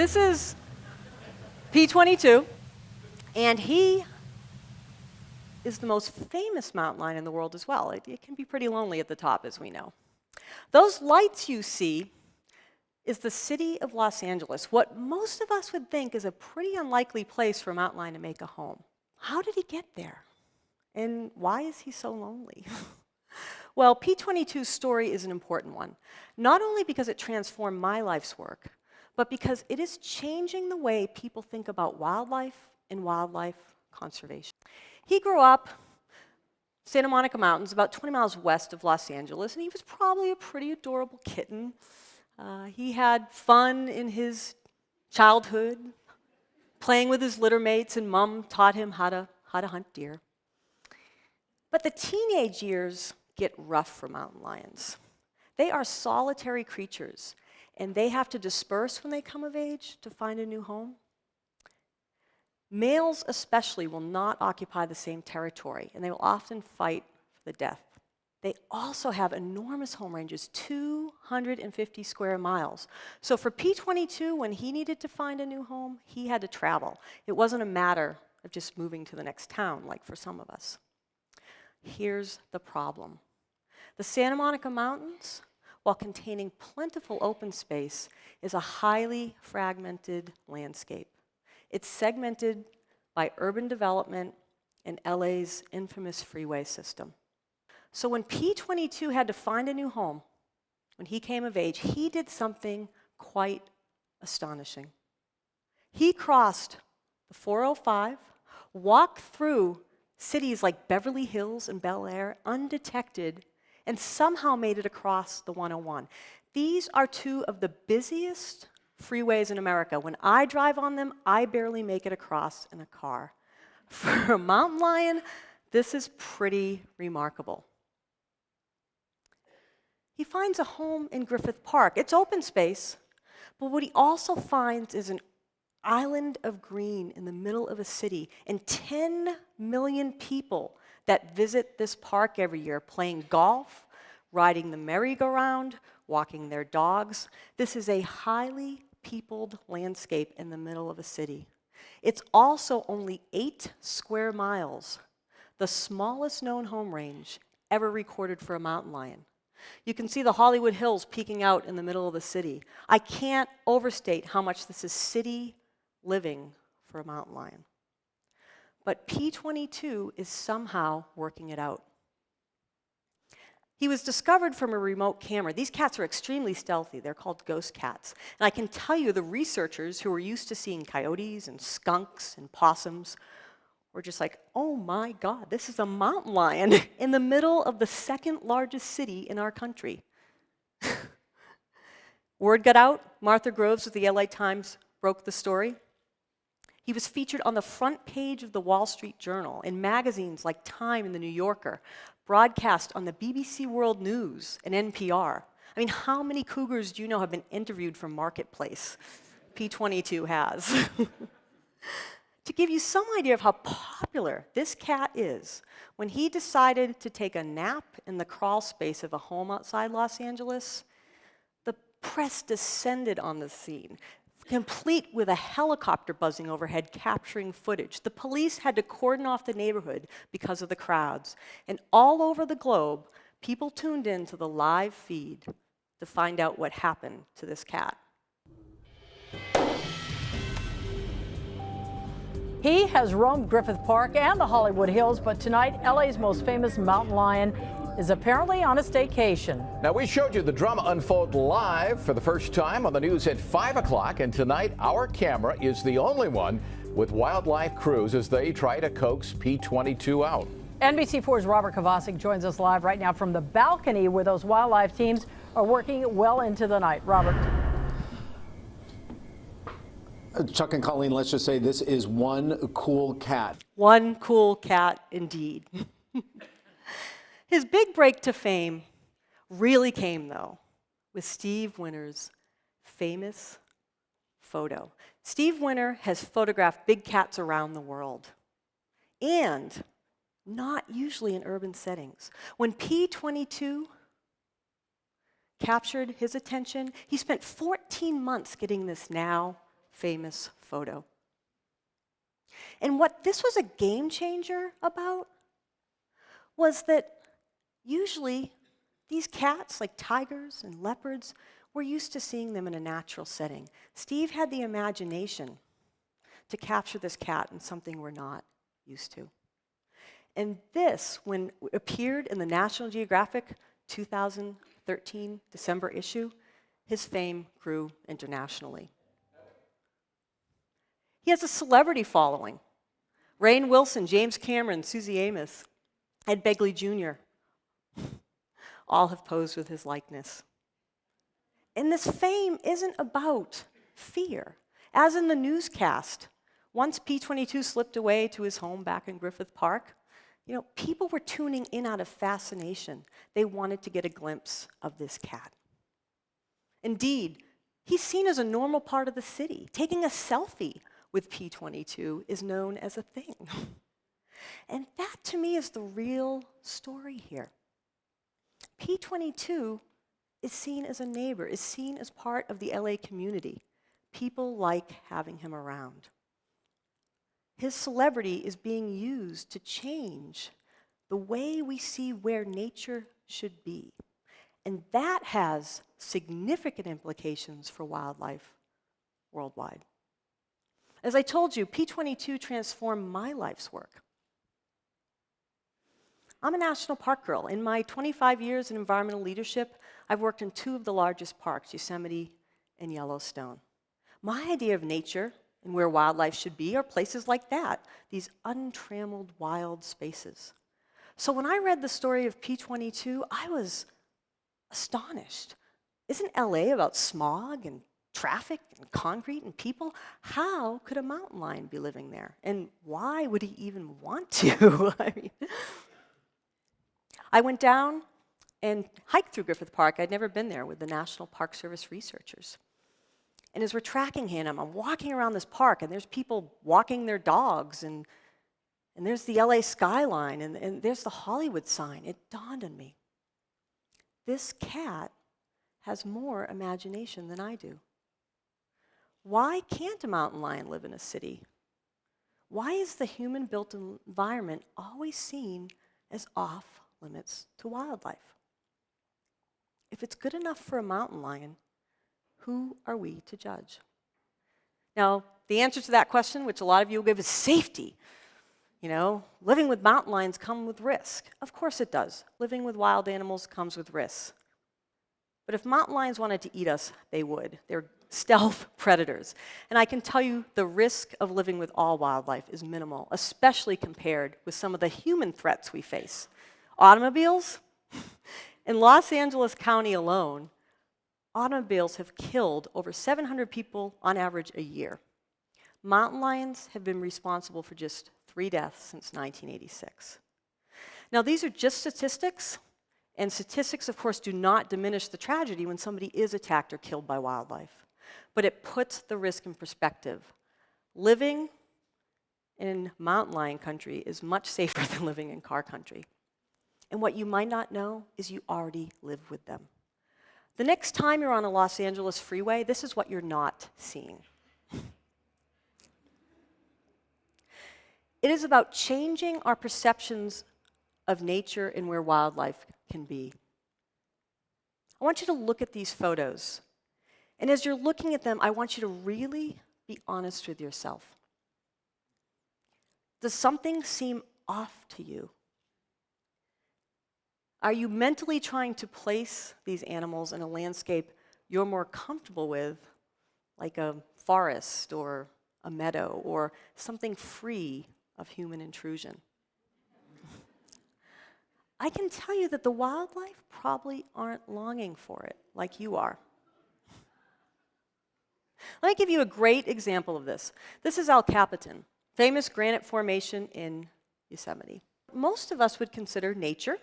this is P22, and he is the most famous mountain lion in the world as well. It can be pretty lonely at the top, as we know. Those lights you see is the city of Los Angeles, what most of us would think is a pretty unlikely place for a mountain lion to make a home. How did he get there? And why is he so lonely? Well, P22's story is an important one, not only because it transformed my life's work, but because it is changing the way people think about wildlife and wildlife conservation. He grew up Santa Monica Mountains, about 20 miles west of Los Angeles, and he was probably a pretty adorable kitten. He had fun in his childhood, playing with his litter mates, and Mom taught him how to hunt deer. But the teenage years get rough for mountain lions. They are solitary creatures, and they have to disperse when they come of age to find a new home. Males especially will not occupy the same territory, and they will often fight for the death. They also have enormous home ranges, 250 square miles. So for P22, when he needed to find a new home, he had to travel. It wasn't a matter of just moving to the next town, like for some of us. Here's the problem. The Santa Monica Mountains, while containing plentiful open space, is a highly fragmented landscape. It's segmented by urban development and LA's infamous freeway system. So when P22 had to find a new home, when he came of age, he did something quite astonishing. He crossed the 405, walked through cities like Beverly Hills and Bel Air undetected, and somehow made it across the 101. These are two of the busiest freeways in America. When I drive on them, I barely make it across in a car. For a mountain lion, this is pretty remarkable. He finds a home in Griffith Park. It's open space, but what he also finds is an island of green in the middle of a city, and 10 million people that visit this park every year, playing golf, riding the merry-go-round, walking their dogs. This is a highly peopled landscape in the middle of a city. It's also only 8 square miles, the smallest known home range ever recorded for a mountain lion. You can see the Hollywood Hills peeking out in the middle of the city. I can't overstate how much this is city living for a mountain lion. But P22 is somehow working it out. He was discovered from a remote camera. These cats are extremely stealthy. They're called ghost cats. And I can tell you the researchers who were used to seeing coyotes and skunks and possums were just like, oh my God, this is a mountain lion in the middle of the second largest city in our country. Word got out. Martha Groves of the LA Times broke the story. He was featured on the front page of the Wall Street Journal, in magazines like Time and The New Yorker, broadcast on the BBC World News and NPR. I mean, how many cougars do you know have been interviewed from Marketplace? P22 has. To give you some idea of how popular this cat is, when he decided to take a nap in the crawl space of a home outside Los Angeles, the press descended on the scene, complete with a helicopter buzzing overhead capturing footage. The police had to cordon off the neighborhood because of the crowds. And all over the globe, people tuned in to the live feed to find out what happened to this cat. He has roamed Griffith Park and the Hollywood Hills, but tonight, LA's most famous mountain lion is apparently on a staycation. Now, we showed you the drama unfold live for the first time on the news at 5 o'clock, and tonight our camera is the only one with wildlife crews as they try to coax P22 out. NBC4's Robert Kovacic joins us live right now from the balcony where those wildlife teams are working well into the night. Robert. Chuck and Colleen, let's just say this is one cool cat. One cool cat indeed. His big break to fame really came, though, with Steve Winter's famous photo. Steve Winter has photographed big cats around the world, and not usually in urban settings. When P22 captured his attention, he spent 14 months getting this now famous photo. And what this was a game changer about was that usually these cats, like tigers and leopards, we're used to seeing them in a natural setting. Steve had the imagination to capture this cat in something we're not used to. And this, when it appeared in the National Geographic 2013 December issue, his fame grew internationally. He has a celebrity following. Rainn Wilson, James Cameron, Susie Amos, Ed Begley Jr. all have posed with his likeness. And this fame isn't about fear. As in the newscast, once P-22 slipped away to his home back in Griffith Park, people were tuning in out of fascination. They wanted to get a glimpse of this cat. Indeed, he's seen as a normal part of the city. Taking a selfie with P-22 is known as a thing. And that, to me, is the real story here. P-22 is seen as a neighbor, is seen as part of the LA community. People like having him around. His celebrity is being used to change the way we see where nature should be. And that has significant implications for wildlife worldwide. As I told you, P-22 transformed my life's work. I'm a national park girl. In my 25 years in environmental leadership, I've worked in two of the largest parks, Yosemite and Yellowstone. My idea of nature and where wildlife should be are places like that, these untrammeled wild spaces. So when I read the story of P-22, I was astonished. Isn't LA about smog and traffic and concrete and people? How could a mountain lion be living there? And why would he even want to? I went down and hiked through Griffith Park. I'd never been there with the National Park Service researchers. And as we're tracking him, I'm walking around this park, and there's people walking their dogs, and there's the LA skyline, and there's the Hollywood sign. It dawned on me. This cat has more imagination than I do. Why can't a mountain lion live in a city? Why is the human-built environment always seen as off limits to wildlife? If it's good enough for a mountain lion, who are we to judge? Now, the answer to that question, which a lot of you will give, is safety. Living with mountain lions comes with risk. Of course it does. Living with wild animals comes with risks. But if mountain lions wanted to eat us, they would. They're stealth predators. And I can tell you the risk of living with all wildlife is minimal, especially compared with some of the human threats we face. Automobiles? In Los Angeles County alone, automobiles have killed over 700 people on average a year. Mountain lions have been responsible for just 3 deaths since 1986. Now, these are just statistics, and statistics, of course, do not diminish the tragedy when somebody is attacked or killed by wildlife. But it puts the risk in perspective. Living in mountain lion country is much safer than living in car country. And what you might not know is you already live with them. The next time you're on a Los Angeles freeway, this is what you're not seeing. It is about changing our perceptions of nature and where wildlife can be. I want you to look at these photos. And as you're looking at them, I want you to really be honest with yourself. Does something seem off to you? Are you mentally trying to place these animals in a landscape you're more comfortable with, like a forest or a meadow or something free of human intrusion? I can tell you that the wildlife probably aren't longing for it like you are. Let me give you a great example of this. This is El Capitan, famous granite formation in Yosemite. Most of us would consider nature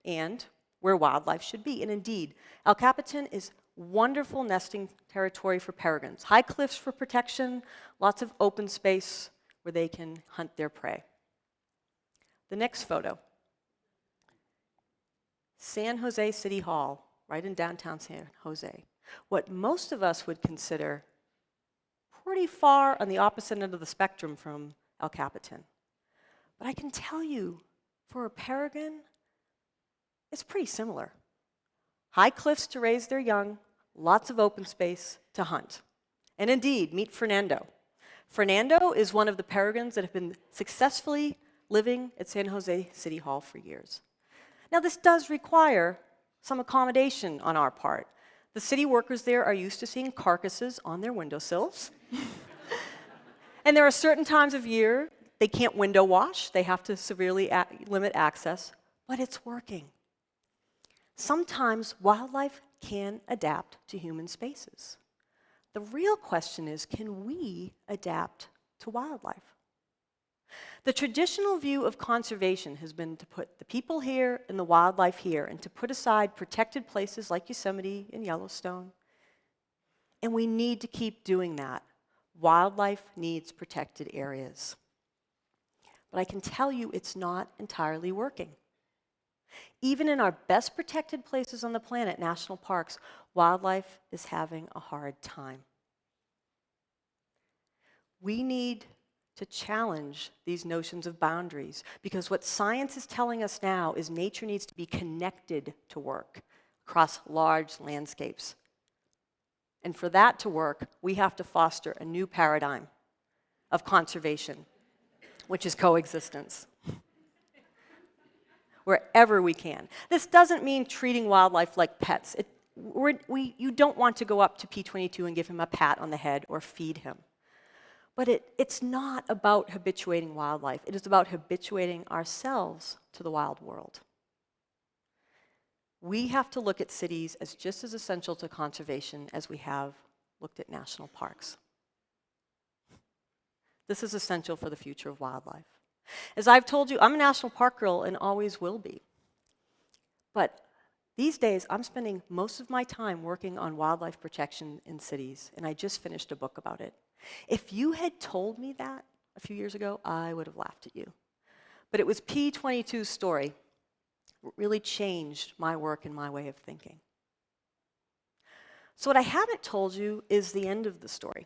and where wildlife should be. And indeed, El Capitan is wonderful nesting territory for peregrines. High cliffs for protection, lots of open space where they can hunt their prey. The next photo. San Jose City Hall, right in downtown San Jose. What most of us would consider pretty far on the opposite end of the spectrum from El Capitan. But I can tell you, for a peregrine, it's pretty similar. High cliffs to raise their young, lots of open space to hunt. And indeed, meet Fernando. Fernando is one of the peregrines that have been successfully living at San Jose City Hall for years. Now, this does require some accommodation on our part. The city workers there are used to seeing carcasses on their windowsills. And there are certain times of year they can't window wash. They have to severely limit access, but it's working. Sometimes wildlife can adapt to human spaces. The real question is, can we adapt to wildlife? The traditional view of conservation has been to put the people here and the wildlife here, and to put aside protected places like Yosemite and Yellowstone. And we need to keep doing that. Wildlife needs protected areas. But I can tell you it's not entirely working. Even in our best protected places on the planet, national parks, wildlife is having a hard time. We need to challenge these notions of boundaries, because what science is telling us now is nature needs to be connected to work across large landscapes. And for that to work, we have to foster a new paradigm of conservation, which is coexistence, wherever we can. This doesn't mean treating wildlife like pets. You don't want to go up to P22 and give him a pat on the head or feed him. But it's not about habituating wildlife. It is about habituating ourselves to the wild world. We have to look at cities as just as essential to conservation as we have looked at national parks. This is essential for the future of wildlife. As I've told you, I'm a national park girl and always will be. But these days, I'm spending most of my time working on wildlife protection in cities, and I just finished a book about it. If you had told me that a few years ago, I would have laughed at you. But it was P22's story that really changed my work and my way of thinking. So what I haven't told you is the end of the story.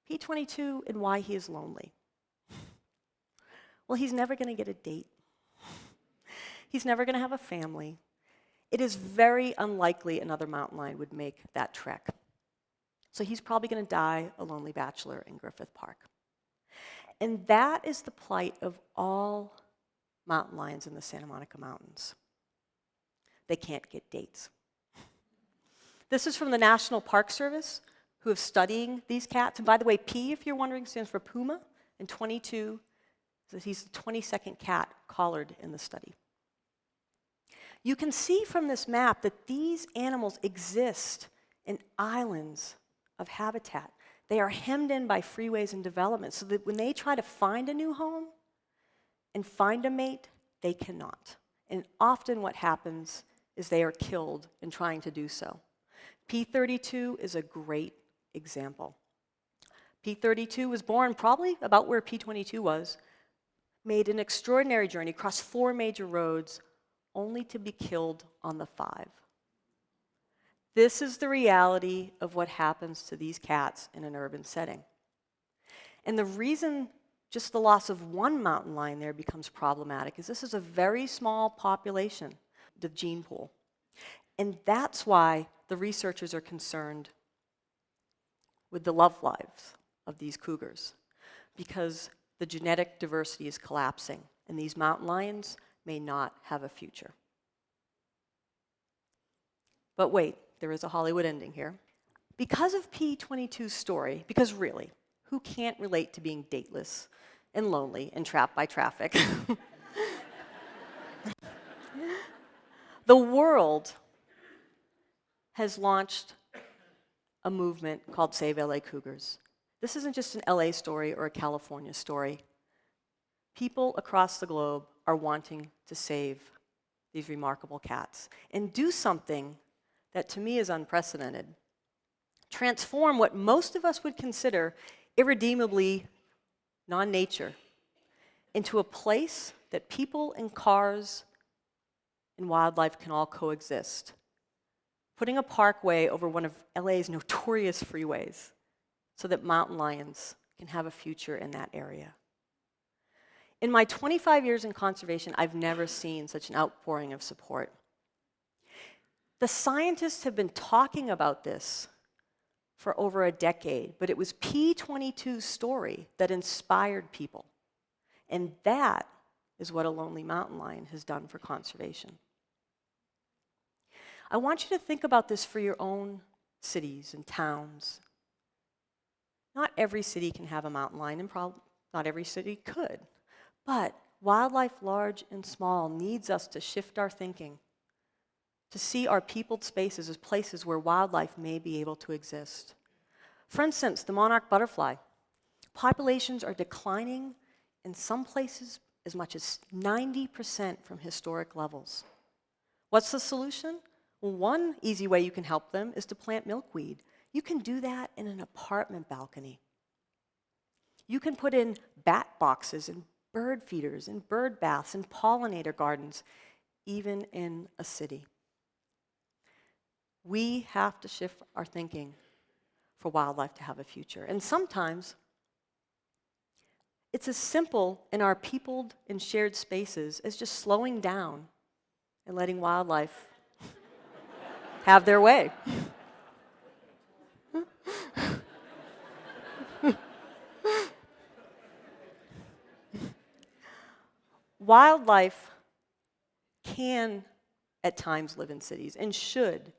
P22 and why he is lonely. Well, he's never going to get a date. He's never going to have a family. It is very unlikely another mountain lion would make that trek. So he's probably going to die a lonely bachelor in Griffith Park. And that is the plight of all mountain lions in the Santa Monica Mountains. They can't get dates. This is from the National Park Service, who is studying these cats. And by the way, P, if you're wondering, stands for Puma, and 22, so he's the 22nd cat collared in the study. You can see from this map that these animals exist in islands of habitat. They are hemmed in by freeways and development, so that when they try to find a new home and find a mate, they cannot. And often what happens is they are killed in trying to do so. P32 is a great example. P32 was born probably about where P22 was, made an extraordinary journey across 4 major roads, only to be killed on the 5. This is the reality of what happens to these cats in an urban setting. And the reason just the loss of one mountain lion there becomes problematic is this is a very small population, the gene pool. And that's why the researchers are concerned with the love lives of these cougars, because the genetic diversity is collapsing, and these mountain lions may not have a future. But wait, there is a Hollywood ending here. Because of P22's story, because really, who can't relate to being dateless and lonely and trapped by traffic? The world has launched a movement called Save LA Cougars. This isn't just an LA story or a California story. People across the globe are wanting to save these remarkable cats and do something that to me is unprecedented. Transform what most of us would consider irredeemably non-nature into a place that people and cars and wildlife can all coexist. Putting a parkway over one of LA's notorious freeways so that mountain lions can have a future in that area. In my 25 years in conservation, I've never seen such an outpouring of support. The scientists have been talking about this for over a decade, but it was P22's story that inspired people. And that is what a lonely mountain lion has done for conservation. I want you to think about this for your own cities and towns. Not every city can have a mountain lion, and probably not every city could. But wildlife, large and small, needs us to shift our thinking, to see our peopled spaces as places where wildlife may be able to exist. For instance, the monarch butterfly. Populations are declining in some places as much as 90% from historic levels. What's the solution? Well, one easy way you can help them is to plant milkweed. You can do that in an apartment balcony. You can put in bat boxes and bird feeders and bird baths and pollinator gardens, even in a city. We have to shift our thinking for wildlife to have a future. And sometimes it's as simple in our peopled and shared spaces as just slowing down and letting wildlife have their way. Wildlife can, at times, live in cities and should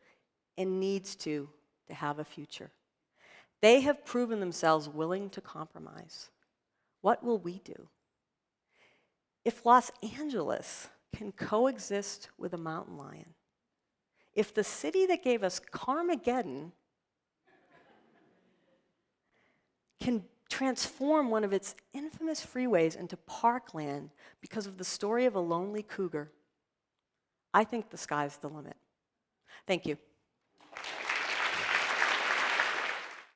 and needs to have a future. They have proven themselves willing to compromise. What will we do? If Los Angeles can coexist with a mountain lion, if the city that gave us Carmageddon can transform one of its infamous freeways into parkland because of the story of a lonely cougar, I think the sky's the limit. Thank you.